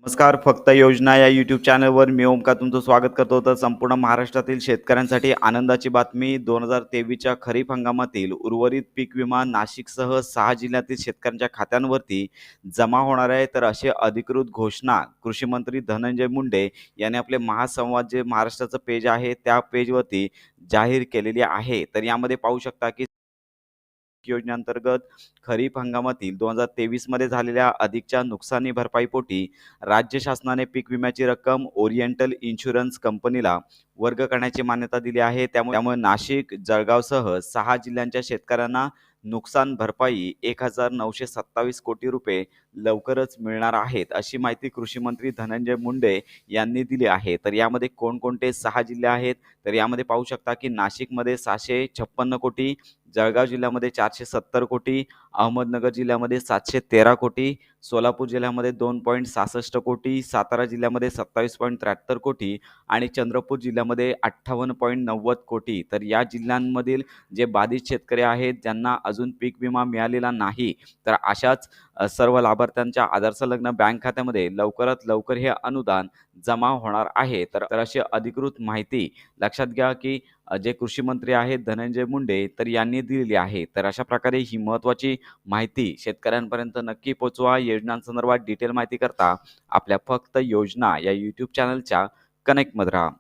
नमस्कार. फक्त योजना या यूट्यूब चॅनलवर मी ओमकार तुमचं स्वागत करतो. तर संपूर्ण महाराष्ट्रातील शेतकऱ्यांसाठी आनंदाची बातमी. 2023च्या खरीप हंगामातील उर्वरित पीक विमा नाशिकसह 6 जिल्ह्यातील शेतकऱ्यांच्या खात्यांवरती जमा होणार आहे. तर अशी अधिकृत घोषणा कृषी मंत्री धनंजय मुंडे यांनी आपले महासंवाद जे महाराष्ट्राचं पेज आहे त्या पेजवरती जाहीर केलेली आहे. तर यामध्ये पाहू शकता की योजनेअंतर्गत खरीप हंगामातील 2023 मध्ये झालेल्या अधिकच्या नुकसानी भरपाईपोटी राज्य शासनाने पीक विम्याची रक्कम ओरिएंटल इन्शुरन्स कंपनीला वर्ग करण्याची मान्यता दिली आहे. त्यामुळे नाशिक, जळगावसह 6 जिल्ह्यांच्या शेतकऱ्यांना नुकसान भरपाई 1,927 कोटी रुपये लवकरच मिळणार आहेत, अशी माहिती कृषी मंत्री धनंजय मुंडे यांनी दिली आहे. तर यामध्ये कोणकोणते 6 जिल्हे आहेत? तर यामध्ये पाहू शकता की नाशिकमध्ये 656 कोटी, जळगाव जिल्ह्यामध्ये 470 कोटी, अहमदनगर जिल्ह्यामध्ये 713 कोटी, सोलापूर जिल्ह्यामध्ये 2.66 कोटी, सातारा जिल्ह्यामध्ये 27.73 कोटी आणि चंद्रपूर जिल्ह्यामध्ये 58.90 कोटी. तर या जिल्ह्यांमधील जे बाधित शेतकरी आहेत, ज्यांना अजून पीक विमा मिळालेला नाही, तर अशाच सर्व लाभार्थ्यांच्या आधार संलग्न बँक खात्यामध्ये लवकरात लवकर हे अनुदान जमा होणार आहे. तर तर अशी अधिकृत माहिती लक्षात घ्या की जे कृषी मंत्री आहेत धनंजय मुंडे तर यांनी दिलेली आहे. तर अशा प्रकारे ही महत्त्वाची माहिती शेतकऱ्यांपर्यंत नक्की पोहोचवा. योजनांसंदर्भात डिटेल माहिती करता आपल्या फक्त योजना या यूट्यूब चॅनलच्या कनेक्टमध्ये राहा.